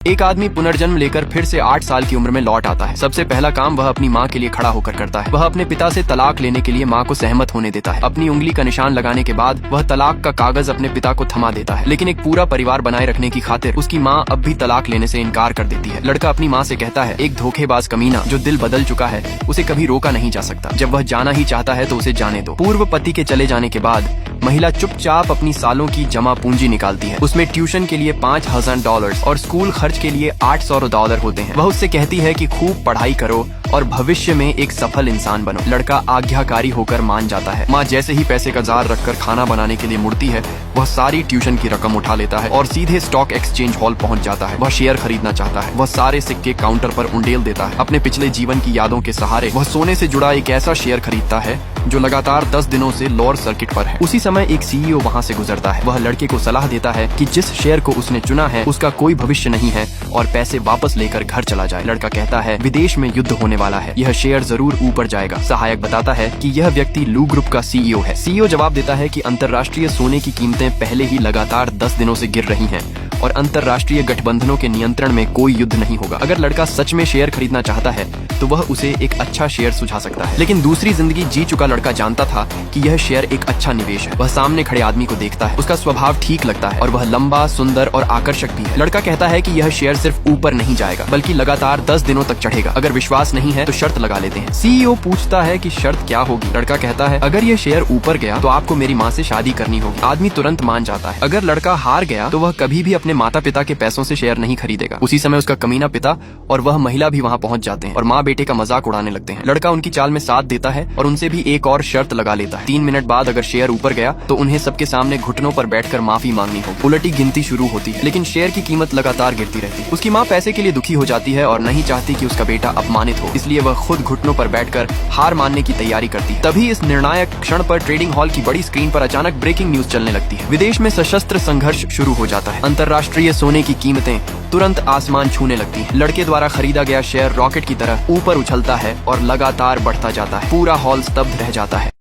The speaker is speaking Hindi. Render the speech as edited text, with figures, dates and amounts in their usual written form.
एक आदमी पुनर्जन्म लेकर फिर से 8 साल की उम्र में लौट आता है। सबसे पहला काम वह अपनी माँ के लिए खड़ा होकर करता है। वह अपने पिता से तलाक लेने के लिए माँ को सहमत होने देता है। अपनी उंगली का निशान लगाने के बाद वह तलाक का कागज अपने पिता को थमा देता है, लेकिन एक पूरा परिवार बनाए रखने की खातिर उसकी माँ अब भी तलाक लेने से इनकार कर देती है। लड़का अपनी माँ से कहता है, एक धोखेबाज कमीना जो दिल बदल चुका है उसे कभी रोका नहीं जा सकता। जब वह जाना ही चाहता है तो उसे जाने दो। पूर्व पति के चले जाने के बाद महिला चुपचाप अपनी सालों की जमा पूंजी निकालती है। उसमें ट्यूशन के लिए $5000 और स्कूल खर्च के लिए $800 होते हैं। वह उससे कहती है कि खूब पढ़ाई करो और भविष्य में एक सफल इंसान बनो। लड़का आज्ञाकारी होकर मान जाता है। माँ जैसे ही पैसे का जार रखकर खाना बनाने के लिए मुड़ती है, वह सारी ट्यूशन की रकम उठा लेता है और सीधे स्टॉक एक्सचेंज हॉल पहुंच जाता है। वह शेयर खरीदना चाहता है। वह सारे सिक्के काउंटर पर उंडेल देता है। अपने पिछले जीवन की यादों के सहारे वह सोने से जुड़ा एक ऐसा शेयर खरीदता है जो लगातार 10 दिनों से लोअर सर्किट पर है। उसी समय एक सीईओ वहाँ से गुजरता है। वह लड़के को सलाह देता है कि जिस शेयर को उसने चुना है उसका कोई भविष्य नहीं है और पैसे वापस लेकर घर चला जाए। लड़का कहता है, विदेश में युद्ध होने वाला है, यह शेयर जरूर ऊपर जाएगा। सहायक बताता है कि यह व्यक्ति लू ग्रुप का सीईओ है। सीईओ जवाब देता है कि अंतर्राष्ट्रीय सोने की कीमतें पहले ही लगातार 10 दिनों से गिर रही हैं और अंतर्राष्ट्रीय गठबंधनों के नियंत्रण में कोई युद्ध नहीं होगा। अगर लड़का सच में शेयर खरीदना चाहता है तो वह उसे एक अच्छा शेयर सुझा सकता है, लेकिन दूसरी जिंदगी जी चुका लड़का जानता था कि यह शेयर एक अच्छा निवेश है। वह सामने खड़े आदमी को देखता है। उसका स्वभाव ठीक लगता है और वह लंबा, सुंदर और आकर्षक भी है। लड़का कहता है कि यह शेयर सिर्फ ऊपर नहीं जाएगा बल्कि लगातार 10 दिनों तक चढ़ेगा। अगर विश्वास नहीं है तो शर्त लगा लेते हैं। सीईओ पूछता है कि शर्त क्या होगी। लड़का कहता है, अगर यह शेयर ऊपर गया तो आपको मेरी माँ से शादी करनी होगी। आदमी तुरंत मान जाता है। अगर लड़का हार गया तो वह कभी भी अपने माता पिता के पैसों से शेयर नहीं खरीदेगा। उसी समय उसका कमीना पिता और वह महिला भी वहाँ पहुँच जाते हैं और माँ बेटे का मजाक उड़ाने लगते हैं। लड़का उनकी चाल में साथ देता है और उनसे भी एक और शर्त लगा लेता है। 3 मिनट बाद अगर शेयर ऊपर गया तो उन्हें सबके सामने घुटनों पर बैठकर माफी मांगनी होगी। उलटी गिनती शुरू होती है, लेकिन शेयर की कीमत लगातार गिरती रहती है। उसकी माँ पैसे के लिए दुखी हो जाती है और नहीं चाहती कि उसका बेटा अपमानित हो, इसलिए वह खुद घुटनों पर बैठकर हार मानने की तैयारी करती है। तभी इस निर्णायक क्षण पर ट्रेडिंग हॉल की बड़ी स्क्रीन पर अचानक ब्रेकिंग न्यूज चलने लगती है। विदेश में सशस्त्र संघर्ष शुरू हो जाता है। अंतर्राष्ट्रीय सोने की कीमतें तुरंत आसमान छूने लगती हैं। लड़के द्वारा खरीदा गया शेयर रॉकेट की तरह ऊपर उछलता है और लगातार बढ़ता जाता है। पूरा हॉल स्तब्ध रह जाता है।